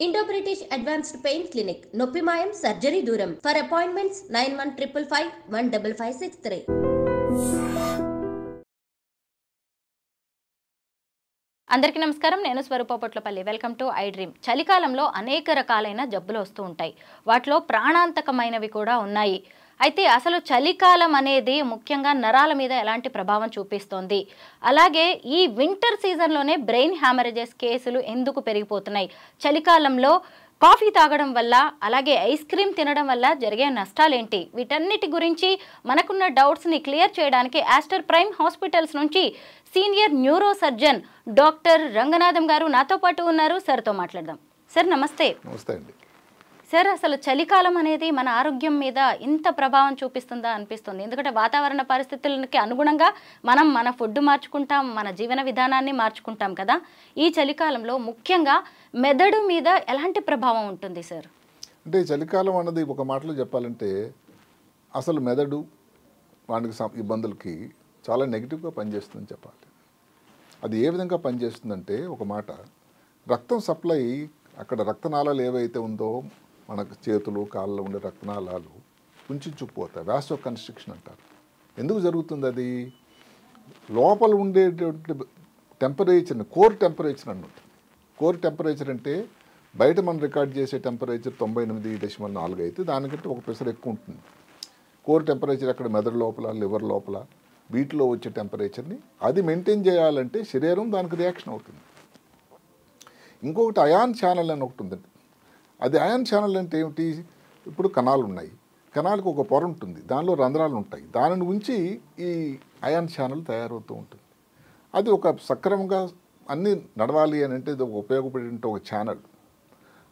Indo-British Advanced Pain Clinic, Noppimayam Surgery Duram. For appointments 9155 15563. అందరికీ నమస్కారం. నేను స్వరూపపట్లపల్లి. Welcome to iDream. చలికాలంలో అనేక రకాలైన జబ్బులు వస్తూ ఉంటాయి. వాటిలో ప్రాణాంతకమైనవి కూడా ఉన్నాయి. అయితే అసలు చలికాలం అనేది ముఖ్యంగా నరాల మీద ఎలాంటి ప్రభావం చూపిస్తోంది, అలాగే ఈ వింటర్ సీజన్లోనే బ్రెయిన్ హ్యామరేజెస్ కేసులు ఎందుకు పెరిగిపోతున్నాయి, చలికాలంలో కాఫీ తాగడం వల్ల అలాగే ఐస్ క్రీమ్ తినడం వల్ల జరిగే నష్టాలేంటి, వీటన్నిటి గురించి మనకున్న డౌట్స్ని క్లియర్ చేయడానికి ఆస్టర్ ప్రైమ్ హాస్పిటల్స్ నుంచి senior neuro surgeon doctor Ranganatham గారు నాతో పాటు ఉన్నారు. సార్తో మాట్లాడదాం. సార్ నమస్తే. నమస్తే అండి. సార్, అసలు చలికాలం అనేది మన ఆరోగ్యం మీద ఇంత ప్రభావం చూపిస్తుందా అనిపిస్తుంది. ఎందుకంటే వాతావరణ పరిస్థితులకి అనుగుణంగా మనం మన ఫుడ్ మార్చుకుంటాం, మన జీవన విధానాన్ని మార్చుకుంటాం కదా. ఈ చలికాలంలో ముఖ్యంగా మెదడు మీద ఎలాంటి ప్రభావం ఉంటుంది సార్? అంటే చలికాలం అన్నది ఒక మాటలో చెప్పాలంటే అసలు మెదడు వానికి ఇబ్బందులకి చాలా నెగిటివ్గా పనిచేస్తుందని చెప్పాలి. అది ఏ విధంగా పనిచేస్తుందంటే, ఒక మాట, రక్తం సప్లై అక్కడ రక్తనాళాలు ఏవైతే ఉందో మనకు చేతులు కాళ్ళలో ఉండే రక్తనాళాలు కుంచుకుపోతాయి. వాసో కన్స్ట్రిక్షన్ అంటారు. ఎందుకు జరుగుతుంది? అది లోపల ఉండేటువంటి టెంపరేచర్ని కోర్ టెంపరేచర్ అని ఉంటుంది. కోర్ టెంపరేచర్ అంటే బయట మనం రికార్డ్ చేసే టెంపరేచర్ 98.4 అయితే దానికంటే ఒక పెసరు ఎక్కువ ఉంటుంది. కోర్ టెంపరేచర్ అక్కడ మెదడు లోపల, లివర్ లోపల, వీటిలో వచ్చే టెంపరేచర్ని అది మెయింటైన్ చేయాలంటే శరీరం దానికి రియాక్షన్ అవుతుంది. ఇంకొకటి అయాన్ ఛానల్ అని ఒకటి ఉందండి. అది అయాన్ ఛానల్ అంటే ఏమిటి? ఇప్పుడు కణాలు ఉన్నాయి, కణాలకు ఒక పొర ఉంటుంది, దానిలో రంధ్రాలు ఉంటాయి, దానిని ఉంచి ఈ అయాన్ ఛానల్ తయారవుతూ ఉంటుంది. అది ఒక సక్రమంగా అన్నీ నడవాలి అని అంటే ఇది ఉపయోగపడే ఒక ఛానల్.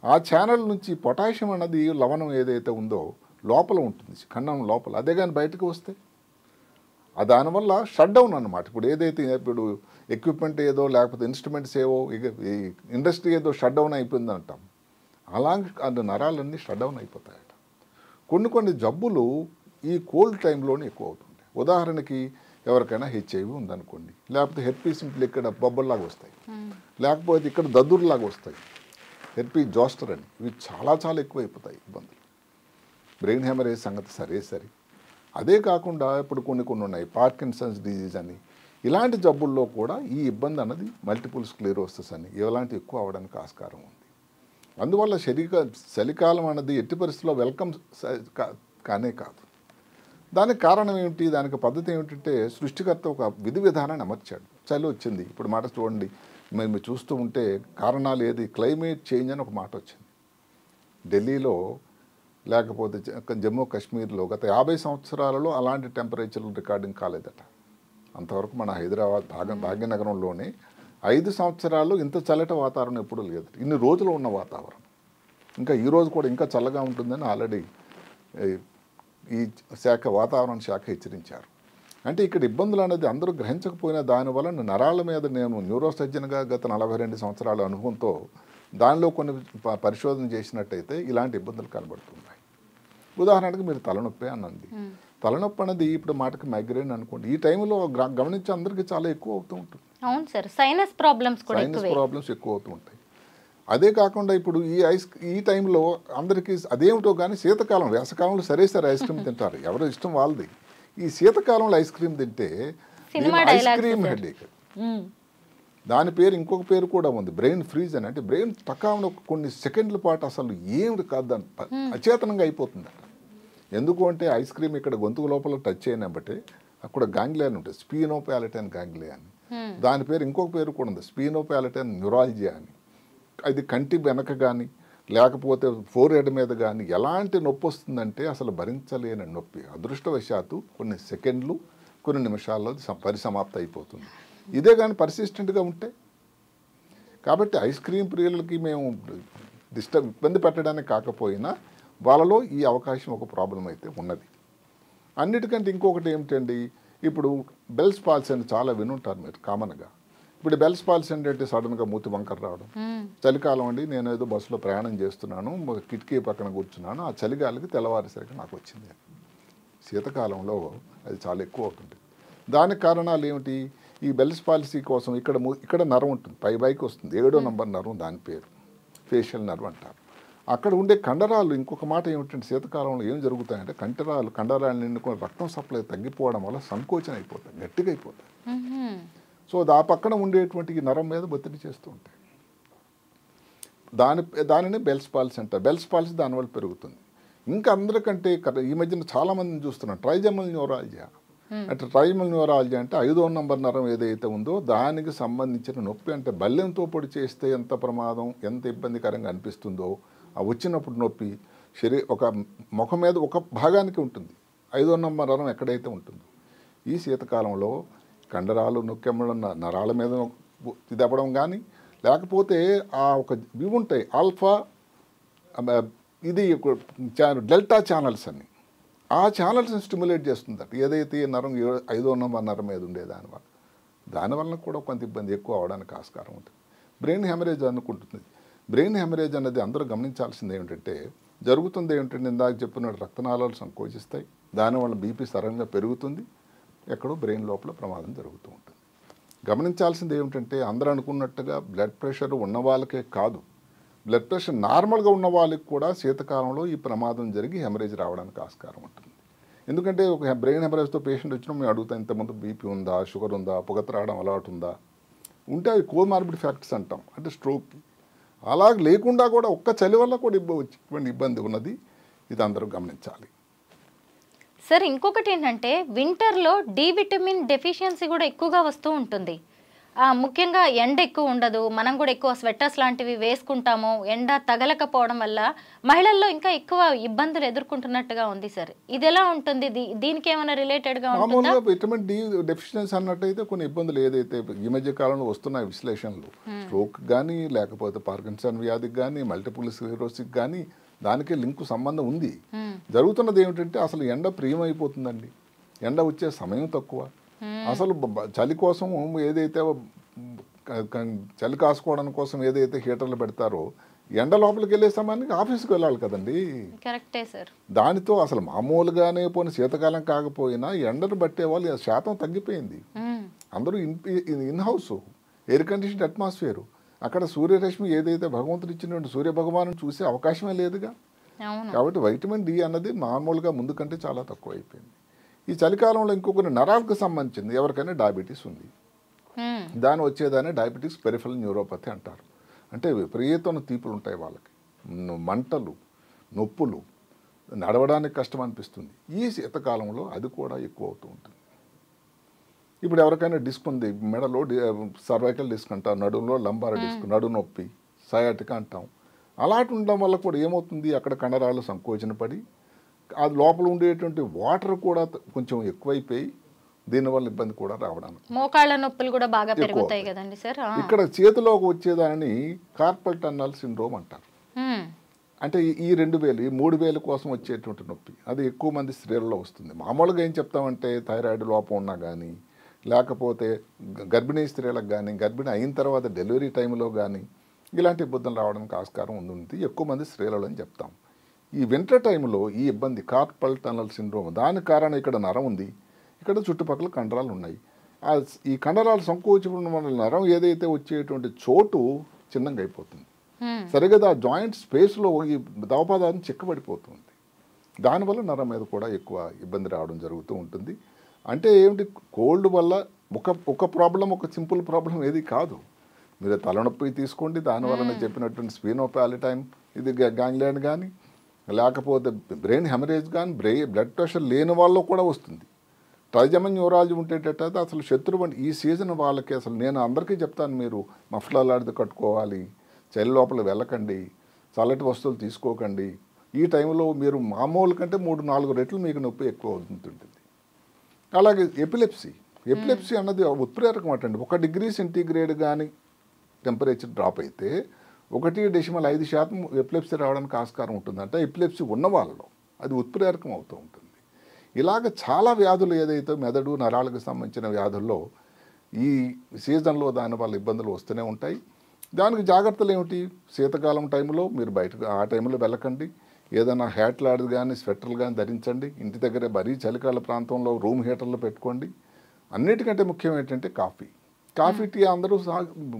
ఆ ఛానల్ నుంచి పొటాషియం అన్నది లవణం ఏదైతే ఉందో లోపల ఉంటుంది, కణం లోపల. అదే కానీ బయటకు వస్తే దానివల్ల షట్ డౌన్ అన్నమాట. ఇప్పుడు ఏదైతే ఇప్పుడు ఎక్విప్మెంట్ ఏదో లేకపోతే ఇన్స్ట్రుమెంట్స్ ఏవో ఈ ఇండస్ట్రీ ఏదో షట్ డౌన్ అయిపోయింది అంటాం, అలాంటి నరాలన్నీ షట్ డౌన్ అయిపోతాయట. కొన్ని జబ్బులు ఈ కోల్డ్ టైంలోనే ఎక్కువ అవుతుంది. ఉదాహరణకి ఎవరికైనా హెచ్ఐవి ఉందనుకోండి, లేకపోతే హెర్పీస్ సింపుల్ ఇక్కడ బొబ్బల్లాగా వస్తాయి, లేకపోతే ఇక్కడ దద్దుర్లాగా వస్తాయి, హెర్పీస్ జోస్టర్ అని, ఇవి చాలా చాలా ఎక్కువ అయిపోతాయి ఇబ్బందులు. బ్రెయిన్ హ్యామరేజ్ సంగతి సరే. అదే కాకుండా ఇప్పుడు కొన్ని ఉన్నాయి, పార్కిన్సన్స్ డిజీజ్ అని, ఇలాంటి జబ్బుల్లో కూడా ఈ ఇబ్బంది అన్నది మల్టిపుల్ స్క్లెరోసిస్ అని ఇలాంటివి ఎక్కువ అవడానికి ఆస్కారం ఉంది. అందువల్ల చలికాలం అన్నది ఎట్టి పరిస్థితుల్లో వెల్కమ్ కానే కాదు. దానికి కారణం ఏమిటి, దానికి పద్ధతి ఏమిటంటే, సృష్టికర్త ఒక విధి విధానాన్ని అమర్చాడు. చలి వచ్చింది, ఇప్పుడు మాట చూడండి, మేము చూస్తూ ఉంటే కారణాలు ఏది, క్లైమేట్ చేంజ్ అని ఒక మాట వచ్చింది. ఢిల్లీలో లేకపోతే జమ్మూ కాశ్మీర్లో గత 50 సంవత్సరాలలో అలాంటి టెంపరేచర్లు రికార్డింగ్ కాలేదట. అంతవరకు మన హైదరాబాద్ భాగ్యనగరంలోనే 5 సంవత్సరాలు ఇంత చల్లటి వాతావరణం ఎప్పుడూ లేదు. ఇన్ని రోజులు ఉన్న వాతావరణం, ఇంకా ఈరోజు కూడా ఇంకా చల్లగా ఉంటుందని ఆల్రెడీ ఈ వాతావరణ శాఖ హెచ్చరించారు. అంటే ఇక్కడ ఇబ్బందులు అనేది అందరూ గ్రహించకపోయినా దానివల్ల నరాల మీద నేను న్యూరో సర్జన్గా గత 42 సంవత్సరాల అనుభవంతో దానిలో కొన్ని పరిశోధన చేసినట్టయితే ఇలాంటి ఇబ్బందులు కనబడుతున్నాయి. ఉదాహరణకు మీరు తలనొప్పి అనండి, తలనొప్పి అనేది ఇప్పుడు మాటకి మైగ్రేన్ అనుకోండి, ఈ టైంలో గమనించి అందరికీ చాలా ఎక్కువ అవుతూ ఉంటుంది. అవును సార్, సైనస్ ప్రాబ్లమ్స్ ఎక్కువ అవుతూ ఉంటాయి. అదే కాకుండా ఇప్పుడు ఈ టైంలో అందరికీ అదేమిటో కానీ శీతకాలం, వేసవకాలంలో సరే ఐస్ క్రీమ్ తింటారు, ఎవరో ఇష్టం వాళ్ళది. ఈ శీతకాలంలో ఐస్ క్రీమ్ తింటే ఐస్ క్రీమ్ హెడేక్, దాని పేరు ఇంకొక పేరు కూడా ఉంది, బ్రెయిన్ ఫ్రీజ్ అని. అంటే బ్రెయిన్ టకాలను కొన్ని సెకండ్ల పాటు అసలు ఏమిటి కాదు, దాని అచేతనంగా అయిపోతుంది. ఎందుకు అంటే ఐస్ క్రీమ్ ఇక్కడ గొంతుకు లోపల టచ్ అయినబట్టే అక్కడ గాంగ్లియా అని ఉంటుంది, స్పీనోపాలటైన్ గాంగ్లియా అని. దాని పేరు ఇంకొక పేరు కూడా ఉంది, స్పీనోపాలటైన్ న్యూరాలజియా అని. అది కంటి వెనక కానీ లేకపోతే ఫోర్ హెడ్ మీద కానీ ఎలాంటి నొప్పి వస్తుందంటే అసలు భరించలేని నొప్పి. అదృష్టవశాత్తు కొన్ని సెకండ్లు కొన్ని నిమిషాల్లో పరిసమాప్తి అయిపోతుంది. ఇదే కానీ పర్సిస్టెంట్గా ఉంటే, కాబట్టి ఐస్ క్రీమ్ ప్రియులకి మేము ఇబ్బంది పెట్టడానికి కాకపోయినా వాళ్ళలో ఈ అవకాశం ఒక ప్రాబ్లం అయితే ఉన్నది. అన్నిటికంటే ఇంకొకటి ఏమిటండి, ఇప్పుడు బెల్స్ పాల్సీ అని చాలా వినుంటారు మీరు కామన్గా. ఇప్పుడు బెల్స్ పాల్సీ అంటే సడన్గా మూతి వంకర రావడం. చలికాలం అండి, నేను ఏదో బస్సులో ప్రయాణం చేస్తున్నాను, కిటికీ పక్కన కూర్చున్నాను, ఆ చలిగాలికి తెల్లవారేసరికి నాకు వచ్చింది. శీతకాలంలో అది చాలా ఎక్కువ అవుతుంది. దానికి కారణాలు ఏమిటి? ఈ బెల్స్ పాలసీ కోసం ఇక్కడ నరం ఉంటుంది, పైకి వస్తుంది, 7వ నంబర్ నరం దాని పేరు. ఫేషియల్ నర్వ్ అంటారు. అక్కడ ఉండే కండరాలు, ఇంకొక మాట ఏమిటంటే శీతకాలంలో ఏం జరుగుతాయంటే కండరాలు నిండుకొని రక్తం సప్లై తగ్గిపోవడం వల్ల సంకోచన అయిపోతాయి, గట్టిగా అయిపోతాయి. సో ఆ పక్కన ఉండేటువంటి ఈ నరం మీద ఒత్తిడి చేస్తూ ఉంటాయి. దానిని బెల్స్ పాల్సీ అంటారు. బెల్స్ పాల్సీ దానివల్ల పెరుగుతుంది. ఇంకా అందరికంటే ఈ మధ్యన చాలామందిని చూస్తున్నాం ట్రైజెమల్ న్యూరాలజియా. అంటే ట్రైజెమల్ న్యూరాలజీ అంటే 5వ నంబర్ నరం ఏదైతే ఉందో దానికి సంబంధించిన నొప్పి. అంటే బల్లెంతో పొడి చేస్తే ఎంత ప్రమాదం, ఎంత ఇబ్బందికరంగా అనిపిస్తుందో ఆ వచ్చినప్పుడు నొప్పి ఒక ముఖం మీద ఒక భాగానికి ఉంటుంది. 5వ నంబర్ నరం ఎక్కడైతే ఉంటుందో ఈ శీతకాలంలో కండరాలు నొక్కెమ్మల నరాల మీద ఇది అవ్వడం కానీ, లేకపోతే ఆ ఒక ఇవి ఉంటాయి ఆల్ఫా ఇది డెల్టా ఛానల్స్ అన్ని, ఆ ఛానల్స్ని స్టిమ్యులేట్ చేస్తుందట ఏదైతే నరం 5వ నంబర్ నరం మీద ఉండే దానివల్ల కూడా కొంత ఇబ్బంది ఎక్కువ అవడానికి ఆస్కారం ఉంటుంది. బ్రెయిన్ హెమరేజ్ అనుకుంటుంది. బ్రెయిన్ హెమరేజ్ అనేది అందరూ గమనించాల్సింది ఏమిటంటే జరుగుతుంది ఏమిటంటే ఇందాక చెప్పినట్టు రక్తనాళాలు సంకోచిస్తాయి, దానివల్ల బీపీ సడన్గా పెరుగుతుంది, ఎక్కడో బ్రెయిన్ లోపల ప్రమాదం జరుగుతూ ఉంటుంది. గమనించాల్సింది ఏమిటంటే అందరూ అనుకున్నట్టుగా బ్లడ్ ప్రెషర్ ఉన్న వాళ్ళకే కాదు, బ్లడ్ ప్రెషర్ నార్మల్గా ఉన్న వాళ్ళకి కూడా శీతకాలంలో ఈ ప్రమాదం జరిగి హెమరేజ్ రావడానికి ఆస్కారం ఉంటుంది. ఎందుకంటే ఒక బ్రెయిన్ హెమరేజ్తో పేషెంట్ వచ్చినా మేము అడుగుతాం ఇంతకుముందు బీపీ ఉందా, షుగర్ ఉందా, పొగ త్రాగడం అలవాటు ఉందా, ఉంటే అవి కోమార్బిడ్ ఫ్యాక్టర్స్ అంటాం, అంటే స్ట్రోక్కి. అలా లేకుండా కూడా ఒక్క చలి వల్ల కూడా ఇబ్బంది ఉన్నది. ఇది అందరూ గమనించాలి. సార్ ఇంకొకటి ఏంటంటే వింటర్లో డి విటమిన్ డెఫిషియన్సీ కూడా ఎక్కువగా వస్తూ ఉంటుంది. ముఖ్యంగా ఎండ ఎక్కువ ఉండదు, మనం కూడా ఎక్కువ స్వెటర్స్ లాంటివి వేసుకుంటాము, ఎండ తగలకపోవడం వల్ల మహిళల్లో ఇంకా ఎక్కువ ఇబ్బందులు ఎదుర్కొంటున్నట్టుగా ఉంది సార్. ఇది ఎలా ఉంటుంది, దీనికి ఏమైనా రిలేటెడ్గా ఉంటుందా? మామూలుగా విటమిన్ డి డెఫిషియన్సీ అన్నట్టయితే కొన్ని ఇబ్బందులు ఏదైతే ఈ మధ్య కాలంలో వస్తున్నాయి విశ్లేషణలు, స్ట్రోక్ కానీ లేకపోతే పార్కిన్సన్ వ్యాధికి కానీ మల్టిపుల్ స్క్లెరోసిస్ కానీ దానికి లింకు సంబంధం ఉంది. జరుగుతున్నది ఏమిటంటే అసలు ఎండ ప్రియమైపోతుందండి, ఎండ వచ్చే సమయం తక్కువ. అసలు చలి కోసం ఏదైతే చలి కాసుకోవడం కోసం ఏదైతే హీటర్లు పెడతారో ఎండ లోపలికి వెళ్ళే సమయానికి ఆఫీస్కి వెళ్ళాలి కదండి. కరెక్టే సార్. దానితో అసలు మామూలుగానే పోయిన శీతకాలం కాకపోయినా ఎండను బట్టే వాళ్ళు శాతం తగ్గిపోయింది. అందరూ in house air condition atmosphere, అక్కడ సూర్యరశ్మి ఏదైతే భగవంతుడు ఇచ్చినటువంటి సూర్య భగవాను చూసే అవకాశమే లేదుగా. కాబట్టి వైటమిన్ డి అన్నది మామూలుగా ముందు కంటే చాలా తక్కువ అయిపోయింది. ఈ చలికాలంలో ఇంకొకరి నరాలకు సంబంధించింది ఎవరికైనా డయాబెటీస్ ఉంది, దాని వచ్చేదాన్ని డయాబెటీస్ పెరిఫెరల్ న్యూరోపతి అంటారు. అంటే విపరీతమైన తీపులు ఉంటాయి వాళ్ళకి, మంటలు, నొప్పులు, నడవడానికి కష్టం అనిపిస్తుంది. ఈ శీతకాలంలో అది కూడా ఎక్కువ అవుతూ ఉంటుంది. ఇప్పుడు ఎవరికైనా డిస్క్ ఉంది, మెడలో సర్వైకల్ డిస్క్ అంటాం, నడుములో లంబార్ డిస్క్, నడు నొప్పి, సయాటిక అంటాం. అలాంటి ఉండడం వల్ల కూడా ఏమవుతుంది, అక్కడ కండరాలు సంకోచన పడి అది లోపల ఉండేటువంటి వాటర్ కూడా కొంచెం ఎక్కువైపోయి దీనివల్ల ఇబ్బంది కూడా రావడానికి, మోకాళ్ళ నొప్పులు కూడా బాగా పెరుగుతాయి కదండి సార్. ఇక్కడ చేతిలోకి వచ్చేదాన్ని కార్పల్ టన్నల్ సిండ్రోమ్ అంటారు. అంటే ఈ 2 వేలు ఈ 3 వేలు కోసం వచ్చేటువంటి నొప్పి అది ఎక్కువ మంది స్త్రీలలో వస్తుంది. మామూలుగా ఏం చెప్తామంటే థైరాయిడ్ లోపం ఉన్నా కానీ, లేకపోతే గర్భిణీ స్త్రీలకు కానీ, గర్భిణీ అయిన తర్వాత డెలివరీ టైంలో కానీ ఇలాంటి ఇబ్బందులు రావడానికి ఆస్కారం ఉంది ఎక్కువ మంది స్త్రీలలో అని చెప్తాం. ఈ వింటర్ టైంలో ఈ ఇబ్బంది కార్పల్ టన్నల్ సిండ్రోమ్, దాని కారణం ఇక్కడ నరం ఉంది, ఇక్కడ చుట్టుపక్కల కండరాలు ఉన్నాయి. ఈ కండరాలు సంకోచించడం వల్ల నరం ఏదైతే వచ్చేటువంటి చోటు చిన్నగా అయిపోతుంది, సరిగ్గా ఆ జాయింట్ స్పేస్లో ఈ దవపాదాన్ని చిక్కబడిపోతుంది. దానివల్ల నరం మీద కూడా ఎక్కువ ఇబ్బంది రావడం జరుగుతూ ఉంటుంది. అంటే ఏమిటి, కోల్డ్ వల్ల ఒక ప్రాబ్లం, ఒక సింపుల్ ప్రాబ్లం ఏది కాదు. మీరు తలనొప్పి తీసుకోండి, దానివల్ల నేను చెప్పినటువంటి స్పీనోపాలిటైన్ ఇది గ్యాంగ్లియన్ కానీ, లేకపోతే బ్రెయిన్ హెమరేజ్ కానీ, బ్లడ్ ప్రెషర్ లేని వాళ్ళు కూడా వస్తుంది. ట్రైజెమల్ న్యూరాలజీ ఉండేటట్టయితే అసలు శత్రువు ఈ సీజన్ వాళ్ళకి అసలు నేను అందరికీ చెప్తాను, మీరు మఫ్లర్ లాంటిది కట్టుకోవాలి, చలి లోపల వెళ్ళకండి, చల్లటి వస్తువులు తీసుకోకండి. ఈ టైంలో మీరు మామూలు కంటే 3-4 రెట్లు మీకు నొప్పి ఎక్కువ అవుతుంటుంది. అలాగే ఎపిలెప్సీ అన్నది ఉత్ప్రేరకం అటండి. 1 డిగ్రీ సెంటీగ్రేడ్ కానీ టెంపరేచర్ డ్రాప్ అయితే 1.5% ఎపిలెప్సీ రావడానికి ఆస్కారం ఉంటుంది. అంటే ఎపిలెప్సీ ఉన్న వాళ్ళలో అది ఉత్ప్రేరకం అవుతూ ఉంటుంది. ఇలాగ చాలా వ్యాధులు ఏదైతే మెదడు నరాలకు సంబంధించిన వ్యాధుల్లో ఈ సీజన్లో దానివల్ల ఇబ్బందులు వస్తూనే ఉంటాయి. దానికి జాగ్రత్తలు ఏమిటి, శీతకాలం టైంలో మీరు బయటకు ఆ టైంలో వెళ్ళకండి, ఏదైనా హ్యాట్లాడు కానీ స్వెటర్లు కానీ ధరించండి, ఇంటి దగ్గరే మరీ చలికాల ప్రాంతంలో రూమ్ హీటర్లు పెట్టుకోండి. అన్నిటికంటే ముఖ్యం ఏంటంటే కాఫీ టీ అందరూ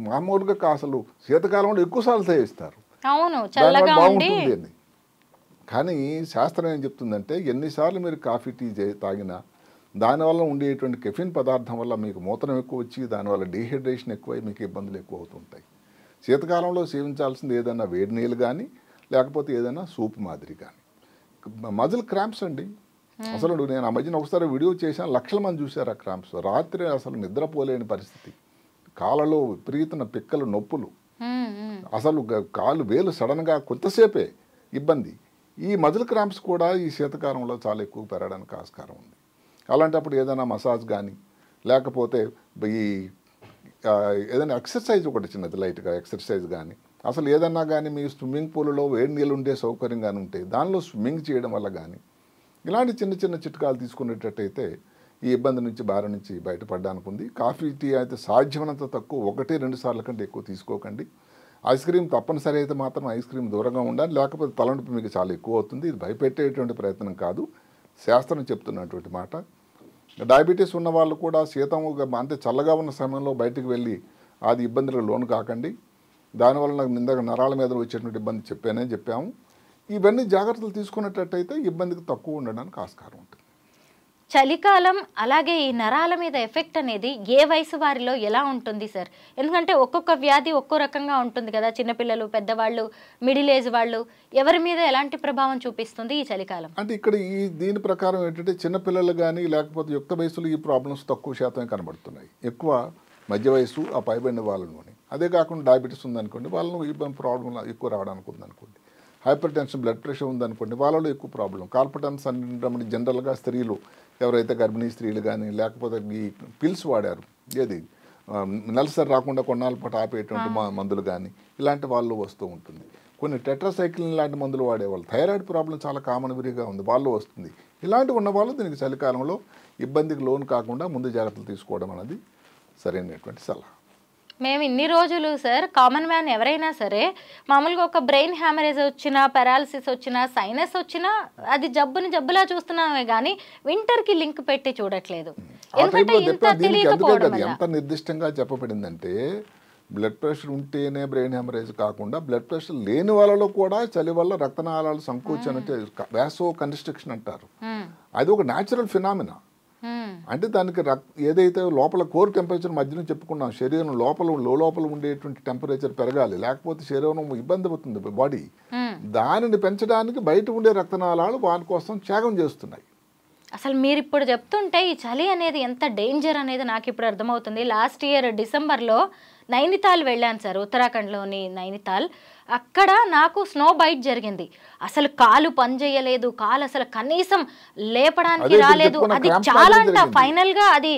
మామూలుగా అసలు శీతకాలంలో ఎక్కువసార్లు సేవిస్తారు. అవును, దానివల్ల చల్లగా ఉండి. బాగుంటుంది అని. కానీ శాస్త్రం ఏం చెప్తుందంటే ఎన్నిసార్లు మీరు కాఫీ టీ తాగినా దానివల్ల ఉండేటువంటి కెఫిన్ పదార్థం వల్ల మీకు మూత్రం ఎక్కువ వచ్చి దానివల్ల డీహైడ్రేషన్ ఎక్కువై మీకు ఇబ్బందులు ఎక్కువ అవుతుంటాయి. శీతకాలంలో సేవించాల్సింది ఏదైనా వేడి నీళ్ళు కానీ లేకపోతే ఏదైనా సూప్ మాదిరి కానీ. మజిల్ క్రాంప్స్ అండి, అసలు నేను ఆ మధ్యన ఒకసారి వీడియో చేశాను, లక్షల మంది చూశారు ఆ క్రాంప్స్. రాత్రి అసలు నిద్రపోలేని పరిస్థితి, కాళ్ళలో విపరీతమైన పిక్కలు నొప్పులు, అసలు కాలు వేలు సడన్గా కొంతసేపే ఇబ్బంది. ఈ మజిల్ క్రాంప్స్ కూడా ఈ శీతకాలంలో చాలా ఎక్కువ పెరగడానికి ఆస్కారం ఉంది. అలాంటప్పుడు ఏదైనా మసాజ్ కానీ లేకపోతే ఈ ఏదైనా ఎక్సర్సైజ్ ఒకటి చిన్నది లైట్గా ఎక్సర్సైజ్ కానీ, అసలు ఏదన్నా కానీ మీ స్విమ్మింగ్ పూల్లో వేడి నీళ్ళు ఉండే సౌకర్యం కానీ ఉంటే దానిలో స్విమ్మింగ్ చేయడం వల్ల కానీ ఇలాంటి చిన్న చిన్న చిట్కాలు తీసుకునేటట్టయితే ఈ ఇబ్బంది నుంచి బారి నుంచి బయటపడడానికి ఉంది. కాఫీ టీ అయితే సాధ్యమైనంత తక్కువ 1-2 సార్ల కంటే ఎక్కువ తీసుకోకండి. ఐస్ క్రీమ్ తప్పనిసరి అయితే మాత్రం ఐస్ క్రీమ్ దూరంగా ఉండాలి, లేకపోతే తలనొప్పి మీకు చాలా ఎక్కువ అవుతుంది. ఇది భయపెట్టేటువంటి ప్రయత్నం కాదు, శాస్త్రం చెప్తున్నటువంటి మాట. డయాబెటీస్ ఉన్న వాళ్ళు కూడా శీతం అంటే చల్లగా ఉన్న సమయంలో బయటికి వెళ్ళి అది ఇబ్బందులకు లోను కాకండి. దానివల్ల నాకు ఇందాక నరాల మీద వచ్చేటువంటి ఇబ్బంది చెప్పాము. ఇవన్నీ జాగ్రత్తలు తీసుకున్నట్టయితే ఇబ్బందికి తక్కువ ఉండడానికి ఆస్కారం ఉంటుంది. చలికాలం అలాగే ఈ నరాల మీద ఎఫెక్ట్ అనేది ఏ వయసు వారిలో ఎలా ఉంటుంది సార్? ఎందుకంటే ఒక్కొక్క వ్యాధి ఒక్కో రకంగా ఉంటుంది కదా, చిన్నపిల్లలు, పెద్దవాళ్ళు, మిడిల్ ఏజ్ వాళ్ళు, ఎవరి మీద ఎలాంటి ప్రభావం చూపిస్తుంది ఈ చలికాలం? అంటే ఇక్కడ దీని ప్రకారం ఏంటంటే చిన్నపిల్లలు కానీ లేకపోతే యుక్త వయసులో ఈ ప్రాబ్లమ్స్ తక్కువ శాతమే కనబడుతున్నాయి. ఎక్కువ మధ్య వయసు ఆ పైబడిన వాళ్ళలోని. అదే కాకుండా డయాబెటీస్ ఉందనుకోండి, వాళ్ళను ఇబ్బంది ప్రాబ్లం ఎక్కువ రావడానికి ఉందనుకోండి. హైపర్ టెన్షన్ బ్లడ్ ప్రెషర్ ఉందనుకోండి, వాళ్ళలో ఎక్కువ ప్రాబ్లం. కార్పటన్స్ అంటే జనరల్గా స్త్రీలు ఎవరైతే గర్భిణీ స్త్రీలు కానీ లేకపోతే ఈ పిల్స్ వాడారు, ఏది నెలసరి రాకుండా కొన్నాళ్ళ పాటు ఆపేటువంటి మందులు కానీ ఇలాంటి వాళ్ళు వస్తూ ఉంటుంది. కొన్ని టెట్రాసైక్లిన్ లాంటి మందులు వాడేవాళ్ళు, థైరాయిడ్ ప్రాబ్లం చాలా కామన్ విరిగా ఉంది, వాళ్ళు వస్తుంది. ఇలాంటివి ఉన్న వాళ్ళు దీనికి చలికాలంలో ఇబ్బందికి లోను కాకుండా ముందు జాగ్రత్తలు తీసుకోవడం అనేది సరైనటువంటి సలహా. మేము ఇన్ని రోజులు సార్ కామన్ మ్యాన్ ఎవరైనా సరే మామూలుగా ఒక బ్రెయిన్ హ్యామరేజ్ వచ్చినా, పారాలసిస్ వచ్చినా, సైనస్ వచ్చినా అది జబ్బులా చూస్తున్నామే కానీ వింటర్కి లింక్ పెట్టి చూడట్లేదు. ఎంత నిర్దిష్టంగా చెప్పబడిందంటే బ్లడ్ ప్రెషర్ ఉంటేనే బ్రెయిన్ హ్యామరేజ్ కాకుండా బ్లడ్ ప్రెషర్ లేని వాళ్ళలో కూడా చలి వల్ల రక్తనాళాలు సంకోచం అంటే వ్యాసో కన్స్ట్రక్షన్ అంటారు. అది ఒక న్యాచురల్ ఫినామినా. అంటే దానికి ఏదైతే లోపల కోర్ టెంపరేచర్ మధ్యన చెప్పుకున్నాం, శరీరం లోపల ఉండేటువంటి టెంపరేచర్ పెరగాలి, లేకపోతే శరీరం ఇబ్బంది అవుతుంది బాడీ. దానిని పెంచడానికి బయట ఉండే రక్తనాళాలు వాటి కోసం త్యాగం చేస్తున్నాయి. అసలు మీరు ఇప్పుడు చెప్తుంటే ఈ చలి అనేది ఎంత డేంజర్ అనేది నాకు ఇప్పుడు అర్థమవుతుంది. లాస్ట్ ఇయర్ డిసెంబర్లో నైనితాల్ వెళ్ళాను సార్, ఉత్తరాఖండ్లోని నైనితాల్. అక్కడ నాకు స్నో బైట్ జరిగింది. అసలు కాలు పనిచేయలేదు, కాలు అసలు కనీసం లేపడానికి రాలేదు. అది చాలా అంట. ఫైనల్ గా అది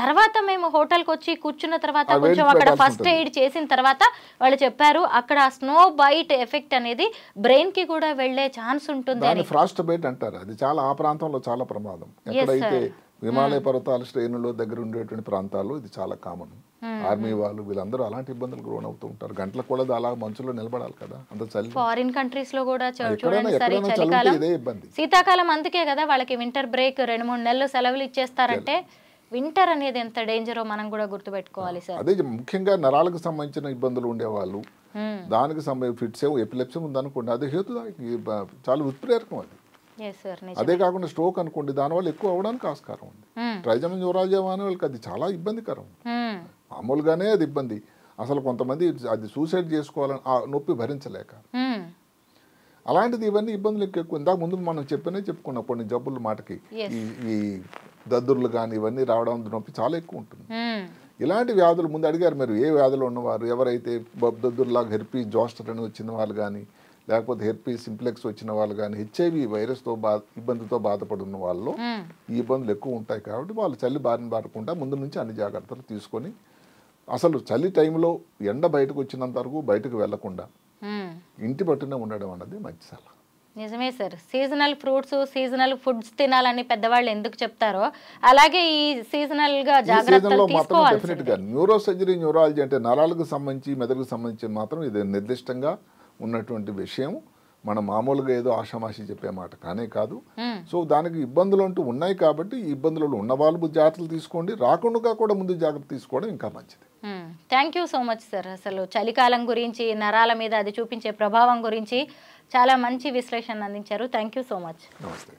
తర్వాత మేము హోటల్కి వచ్చి కూర్చున్న తర్వాత కొంచెం అక్కడ ఫస్ట్ ఎయిడ్ చేసిన తర్వాత వాళ్ళు చెప్పారు అక్కడ స్నో బైట్ ఎఫెక్ట్ అనేది బ్రెయిన్ కి కూడా వెళ్లే ఛాన్స్ ఉంటుంది అని. ఫ్రాస్ట్ బైట్ అంటారు, అది చాలా ఆ ప్రాంతంలో చాలా ప్రమాదం. ఎక్కడైతే హిమాలయ పర్వతాల శ్రేణుల్లో దగ్గర ఉండేటువంటి ప్రాంతాల్లో ఇది చాలా కామన్. ఆర్మీ వాళ్ళు వీళ్ళందరూ అలాంటి ఇబ్బందులకు లోనవుతూ ఉంటారు. గంటలకు కూడా అలా మంచులో నిలబడాలి కదా, అంత చలి. ఫారిన్ కంట్రీస్ లో కూడా చూడండి సరే చలికాలం, శీతాకాలం అందుకే కదా వాళ్ళకి వింటర్ బ్రేక్ 2-3 నెలలు సెలవులు ఇచ్చేస్తారంటే వింటర్ అనేది ఎంత డేంజరో మనం కూడా గుర్తుపెట్టుకోవాలి సార్. అదే ముఖ్యంగా నరాలకు సంబంధించిన ఇబ్బందులు ఉండేవాళ్ళు, దానికి సంబంధించి ఫిట్స్ ఎపిలెప్సీ ఉందనుకోండి, అది హేతు చాలా ఉత్ప్రేరకం అది. అదే కాకుండా స్ట్రోక్ అనుకోండి, దానివల్ల ఎక్కువ అవడానికి ఆస్కారం ఉంది. ట్రైజన్ న్యూరాలజియా అనే వాళ్ళకి అది చాలా ఇబ్బందికరం. మామూలుగానే అది ఇబ్బంది. అసలు కొంతమంది అది సూసైడ్ చేసుకోవాలని ఆ నొప్పి భరించలేక, అలాంటిది ఇవన్నీ ఇబ్బందులు ఎక్కువ. ఇందాక ముందు మనం చెప్పుకున్నాం కొన్ని జబ్బుల మాటకి ఈ దద్దుర్లు కానీ ఇవన్నీ రావడం నొప్పి చాలా ఎక్కువ ఉంటుంది. ఇలాంటి వ్యాధులు ముందు అడిగారు మీరు, ఏ వ్యాధులు ఉన్నవారు, ఎవరైతే దద్దుర్లాగా హెర్పీస్ జోస్టర్ అని వచ్చిన వాళ్ళు కానీ లేకపోతే హెర్పీస్ సింప్లెక్స్ వచ్చిన వాళ్ళు కానీ హెచ్ఐవి వైరస్తో ఇబ్బందితో బాధపడున్న వాళ్ళు ఈ ఇబ్బందులు ఎక్కువ ఉంటాయి. కాబట్టి వాళ్ళు చలి బారిన పడకుండా ముందు నుంచి అన్ని జాగ్రత్తలు తీసుకొని అసలు చలి టైంలో ఎండ బయటకు వచ్చినంత వరకు బయటకు వెళ్లకుండా ఇంటి పట్టునే ఉండడం అన్నది మంచి సలహా. నిజమే sir, seasonal fruits, seasonal foods తినాలని పెద్దవాళ్ళు ఎందుకు చెప్తారో అలాగే ఈ సీజనల్ గా జాగ్రత్తలు తీసుకోవాలి. డెఫినెట్గా న్యూరో సర్జరీ, న్యూరాలజీ అంటే నరాలకు సంబంధించి మెదడుకు సంబంధించి మాత్రం ఇది నిర్దిష్టంగా ఉన్నటువంటి విషయం. మనం మామూలుగా ఏదో ఆషామాషి చెప్పే మాట కానే కాదు. సో దానికి ఇబ్బందులు అంటూ ఉన్నాయి కాబట్టి ఈ ఇబ్బందులలో ఉన్న వాళ్ళు జాగ్రత్తలు తీసుకోండి, రాకుండా కూడా ముందు జాగ్రత్త తీసుకోవడం ఇంకా మంచిది. Thank you so much sir. అసలు చలికాలం గురించి, నరాల మీద అది చూపించే ప్రభావం గురించి చాలా మంచి విశ్లేషణ అందించారు. Thank you so much. నమస్తే.